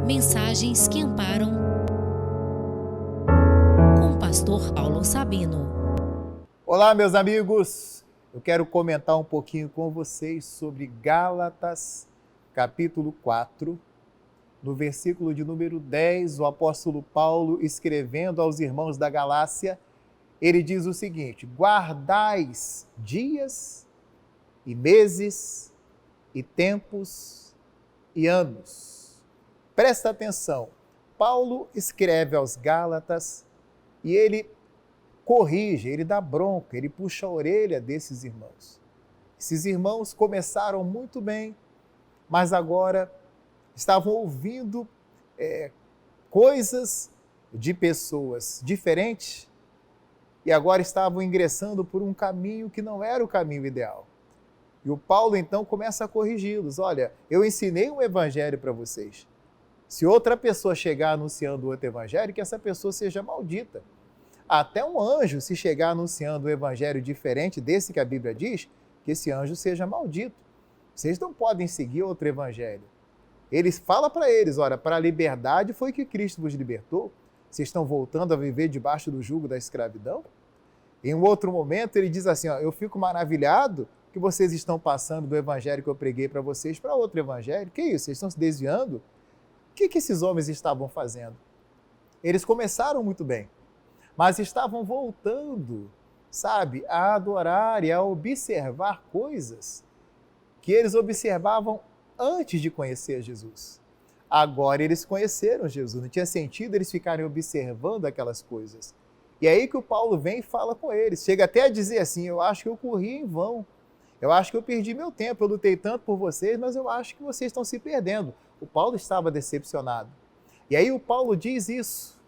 Mensagens que amparam, com o pastor Paulo Sabino. Olá, meus amigos! Eu quero comentar um pouquinho com vocês sobre Gálatas, capítulo 4, no versículo de número 10, o apóstolo Paulo, escrevendo aos irmãos da Galácia, ele diz o seguinte: guardais dias e meses e tempos e anos. Presta atenção, Paulo escreve aos Gálatas e ele corrige, ele dá bronca, ele puxa a orelha desses irmãos. Esses irmãos começaram muito bem, mas agora estavam ouvindo coisas de pessoas diferentes e agora estavam ingressando por um caminho que não era o caminho ideal. E o Paulo então começa a corrigi-los. Olha, eu ensinei um evangelho para vocês. Se outra pessoa chegar anunciando outro evangelho, que essa pessoa seja maldita. Até um anjo, se chegar anunciando um evangelho diferente desse que a Bíblia diz, que esse anjo seja maldito. Vocês não podem seguir outro evangelho. Ele fala para eles, olha, para a liberdade foi que Cristo vos libertou. Vocês estão voltando a viver debaixo do jugo da escravidão? Em um outro momento ele diz assim, ó, eu fico maravilhado que vocês estão passando do evangelho que eu preguei para vocês para outro evangelho. Que isso? Vocês estão se desviando? O que esses homens estavam fazendo? Eles começaram muito bem, mas estavam voltando, sabe, a adorar e a observar coisas que eles observavam antes de conhecer Jesus. Agora eles conheceram Jesus, não tinha sentido eles ficarem observando aquelas coisas. E é aí que o Paulo vem e fala com eles, chega até a dizer assim, eu acho que eu corri em vão, eu acho que eu perdi meu tempo, eu lutei tanto por vocês, mas eu acho que vocês estão se perdendo. O Paulo estava decepcionado. E aí o Paulo diz isso,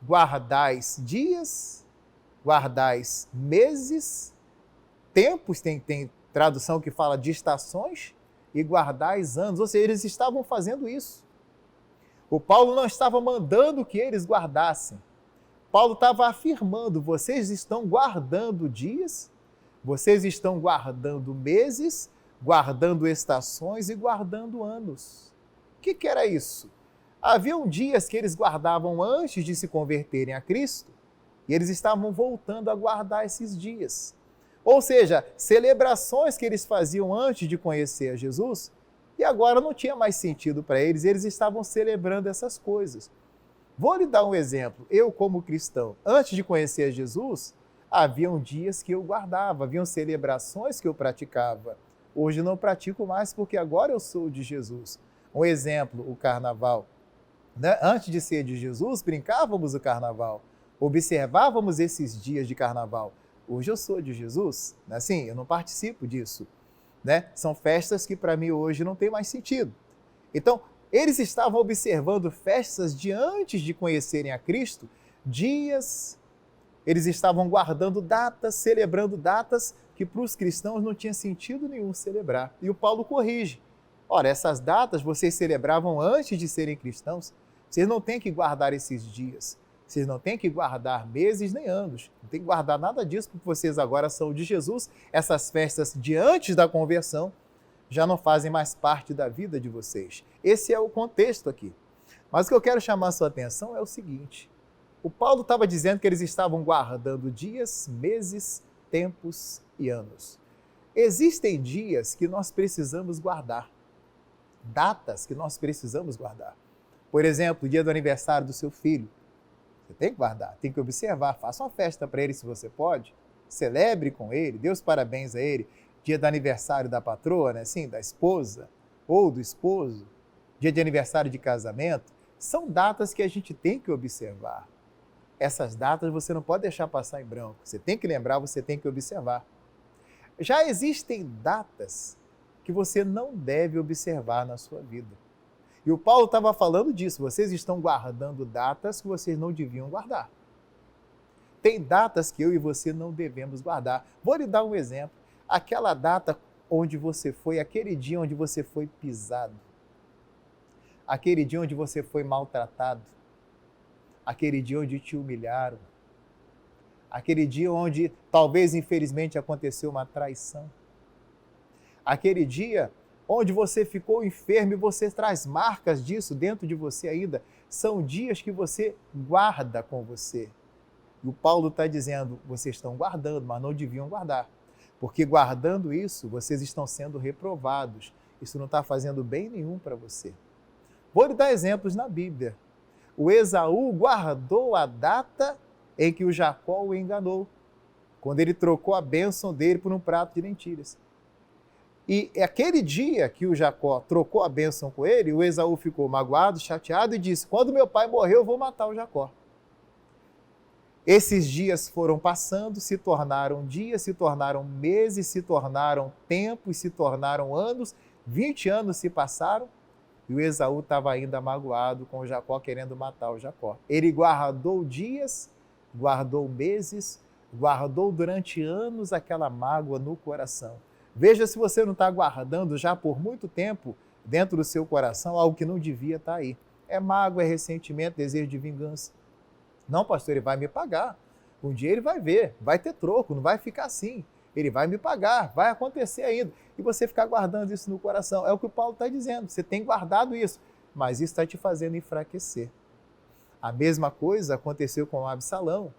guardais dias, guardais meses, tempos, tem tradução que fala de estações, e guardais anos, ou seja, eles estavam fazendo isso. O Paulo não estava mandando que eles guardassem. Paulo estava afirmando, vocês estão guardando dias, vocês estão guardando meses, guardando estações e guardando anos. O que era isso? Haviam dias que eles guardavam antes de se converterem a Cristo e eles estavam voltando a guardar esses dias. Ou seja, celebrações que eles faziam antes de conhecer a Jesus e agora não tinha mais sentido para eles, eles estavam celebrando essas coisas. Vou lhe dar um exemplo. Eu, como cristão, antes de conhecer a Jesus, haviam dias que eu guardava, haviam celebrações que eu praticava. Hoje não pratico mais porque agora eu sou de Jesus. Um exemplo, o carnaval. Antes de ser de Jesus, brincávamos o carnaval, observávamos esses dias de carnaval. Hoje eu sou de Jesus, assim, eu não participo disso. São festas que para mim hoje não tem mais sentido. Então, eles estavam observando festas de antes de conhecerem a Cristo, dias, eles estavam guardando datas, celebrando datas que para os cristãos não tinha sentido nenhum celebrar. E o Paulo corrige. Ora, essas datas vocês celebravam antes de serem cristãos, vocês não têm que guardar esses dias, vocês não têm que guardar meses nem anos, não tem que guardar nada disso porque vocês agora são de Jesus, essas festas de antes da conversão já não fazem mais parte da vida de vocês. Esse é o contexto aqui. Mas o que eu quero chamar a sua atenção é o seguinte, o Paulo estava dizendo que eles estavam guardando dias, meses, tempos e anos. Existem dias que nós precisamos guardar, datas que nós precisamos guardar. Por exemplo, o dia do aniversário do seu filho. Você tem que guardar, tem que observar, faça uma festa para ele se você pode, celebre com ele, dê os parabéns a ele. Dia do aniversário da patroa, assim, da esposa ou do esposo, dia de aniversário de casamento, são datas que a gente tem que observar. Essas datas você não pode deixar passar em branco, você tem que lembrar, você tem que observar. Já existem datas que você não deve observar na sua vida. E o Paulo estava falando disso, vocês estão guardando datas que vocês não deviam guardar. Tem datas que eu e você não devemos guardar. Vou lhe dar um exemplo. Aquela data onde você foi, aquele dia onde você foi pisado, aquele dia onde você foi maltratado, aquele dia onde te humilharam, aquele dia onde talvez infelizmente aconteceu uma traição, aquele dia onde você ficou enfermo e você traz marcas disso dentro de você ainda, são dias que você guarda com você. E o Paulo está dizendo, vocês estão guardando, mas não deviam guardar. Porque guardando isso, vocês estão sendo reprovados. Isso não está fazendo bem nenhum para você. Vou lhe dar exemplos na Bíblia. O Esaú guardou a data em que o Jacó o enganou, quando ele trocou a bênção dele por um prato de lentilhas. E aquele dia que o Jacó trocou a bênção com ele, o Esaú ficou magoado, chateado e disse, quando meu pai morrer, eu vou matar o Jacó. Esses dias foram passando, se tornaram dias, se tornaram meses, se tornaram tempos, se tornaram anos, 20 anos se passaram, e o Esaú estava ainda magoado com o Jacó, querendo matar o Jacó. Ele guardou dias, guardou meses, guardou durante anos aquela mágoa no coração. Veja se você não está guardando já por muito tempo dentro do seu coração algo que não devia estar aí. É mágoa, é ressentimento, desejo de vingança. Não, pastor, ele vai me pagar. Um dia ele vai ver, vai ter troco, não vai ficar assim. Ele vai me pagar, vai acontecer ainda. E você ficar guardando isso no coração. É o que o Paulo está dizendo. Você tem guardado isso, mas isso está te fazendo enfraquecer. A mesma coisa aconteceu com Absalão.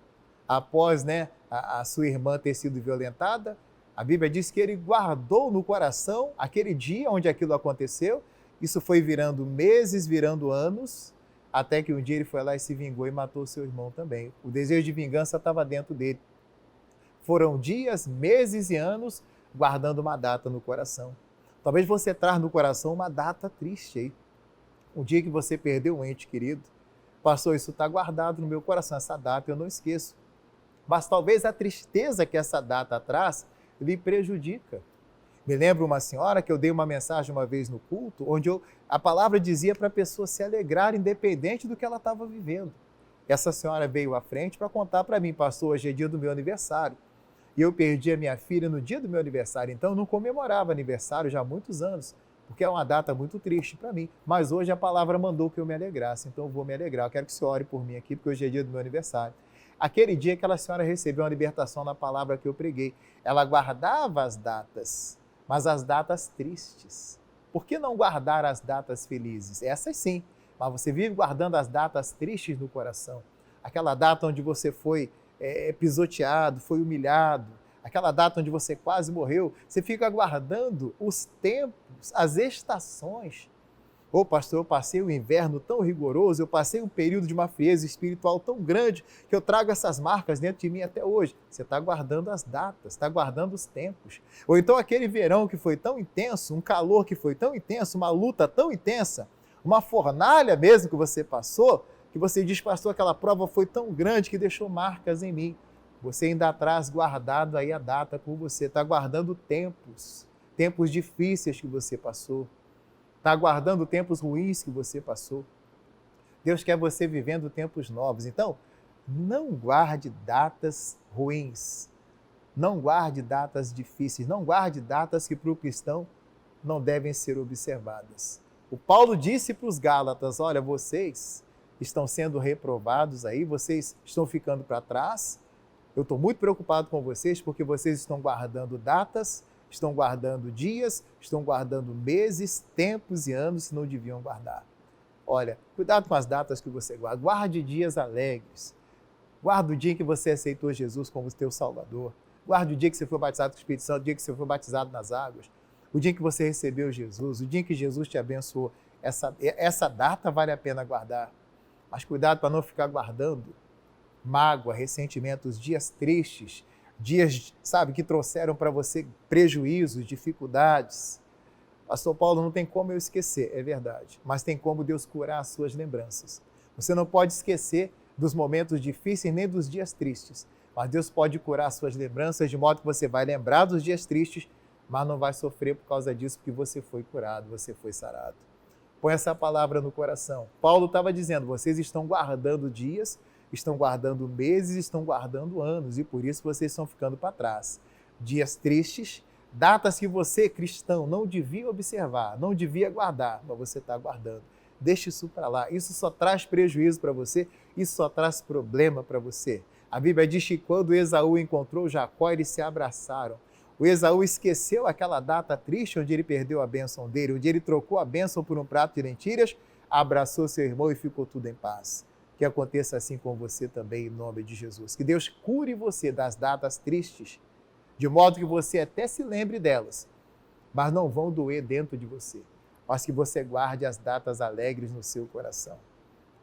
Após a sua irmã ter sido violentada, a Bíblia diz que ele guardou no coração aquele dia onde aquilo aconteceu. Isso foi virando meses, virando anos, até que um dia ele foi lá e se vingou e matou seu irmão também. O desejo de vingança estava dentro dele. Foram dias, meses e anos guardando uma data no coração. Talvez você traz no coração uma data triste aí. Um dia que você perdeu um ente querido. Pastor, isso está guardado no meu coração, essa data eu não esqueço. Mas talvez a tristeza que essa data traz lhe prejudica. Me lembro uma senhora que eu dei uma mensagem uma vez no culto, onde a palavra dizia para a pessoa se alegrar independente do que ela estava vivendo. Essa senhora veio à frente para contar para mim, pastor, hoje é dia do meu aniversário. E eu perdi a minha filha no dia do meu aniversário, então eu não comemorava aniversário já há muitos anos, porque é uma data muito triste para mim. Mas hoje a palavra mandou que eu me alegrasse, então eu vou me alegrar. Eu quero que você ore por mim aqui, porque hoje é dia do meu aniversário. Aquele dia aquela senhora recebeu uma libertação na palavra que eu preguei. Ela guardava as datas, mas as datas tristes. Por que não guardar as datas felizes? Essas sim, mas você vive guardando as datas tristes no coração. Aquela data onde você foi pisoteado, foi humilhado, aquela data onde você quase morreu, você fica guardando os tempos, as estações. Ô pastor, eu passei um inverno tão rigoroso, eu passei um período de uma frieza espiritual tão grande que eu trago essas marcas dentro de mim até hoje. Você está guardando as datas, está guardando os tempos. Ou então aquele verão que foi tão intenso, um calor que foi tão intenso, uma luta tão intensa, uma fornalha mesmo que você passou, que você diz, pastor, aquela prova foi tão grande que deixou marcas em mim. Você ainda traz guardado aí a data por você, está guardando tempos difíceis que você passou. Está guardando tempos ruins que você passou. Deus quer você vivendo tempos novos. Então, não guarde datas ruins. Não guarde datas difíceis. Não guarde datas que para o cristão não devem ser observadas. O Paulo disse para os Gálatas, olha, vocês estão sendo reprovados aí, vocês estão ficando para trás. Eu estou muito preocupado com vocês porque vocês estão guardando datas, estão guardando dias, estão guardando meses, tempos e anos que não deviam guardar. Olha, cuidado com as datas que você guarda. Guarde dias alegres. Guarde o dia em que você aceitou Jesus como teu Salvador. Guarde o dia que você foi batizado com o Espírito Santo, o dia que você foi batizado nas águas. O dia em que você recebeu Jesus, o dia em que Jesus te abençoou. Essa data vale a pena guardar. Mas cuidado para não ficar guardando mágoa, ressentimentos, dias tristes, dias, que trouxeram para você prejuízos, dificuldades. Pastor Paulo, não tem como eu esquecer, é verdade, mas tem como Deus curar as suas lembranças. Você não pode esquecer dos momentos difíceis nem dos dias tristes, mas Deus pode curar as suas lembranças de modo que você vai lembrar dos dias tristes, mas não vai sofrer por causa disso, porque você foi curado, você foi sarado. Põe essa palavra no coração. Paulo estava dizendo, vocês estão guardando dias, estão guardando meses, estão guardando anos, e por isso vocês estão ficando para trás. Dias tristes, datas que você, cristão, não devia observar, não devia guardar, mas você está guardando. Deixe isso para lá. Isso só traz prejuízo para você, isso só traz problema para você. A Bíblia diz que quando Esaú encontrou Jacó, eles se abraçaram. O Esaú esqueceu aquela data triste onde ele perdeu a bênção dele, onde ele trocou a bênção por um prato de lentilhas, abraçou seu irmão e ficou tudo em paz. Que aconteça assim com você também, em nome de Jesus. Que Deus cure você das datas tristes, de modo que você até se lembre delas, mas não vão doer dentro de você, mas que você guarde as datas alegres no seu coração.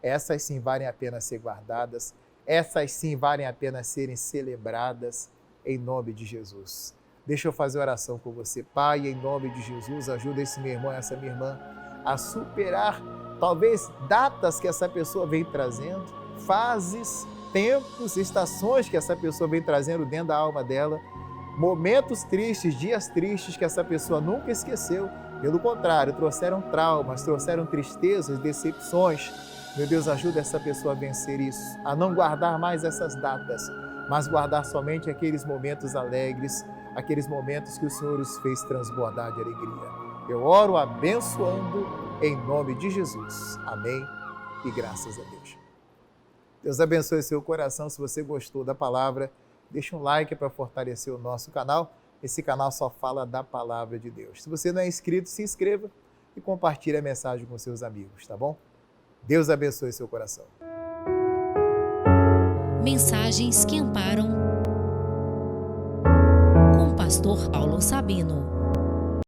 Essas sim valem a pena ser guardadas, essas sim valem a pena serem celebradas, em nome de Jesus. Deixa eu fazer oração com você. Pai, em nome de Jesus, ajuda esse meu irmão, essa minha irmã, a superar talvez datas que essa pessoa vem trazendo, fases, tempos, estações que essa pessoa vem trazendo dentro da alma dela, momentos tristes, dias tristes que essa pessoa nunca esqueceu. Pelo contrário, trouxeram traumas, trouxeram tristezas, decepções. Meu Deus, ajuda essa pessoa a vencer isso, a não guardar mais essas datas, mas guardar somente aqueles momentos alegres, aqueles momentos que o Senhor os fez transbordar de alegria. Eu oro abençoando em nome de Jesus. Amém e graças a Deus. Deus abençoe seu coração. Se você gostou da palavra, deixa um like para fortalecer o nosso canal. Esse canal só fala da palavra de Deus. Se você não é inscrito, se inscreva e compartilhe a mensagem com seus amigos, tá bom? Deus abençoe seu coração. Mensagens que amparam com o pastor Paulo Sabino.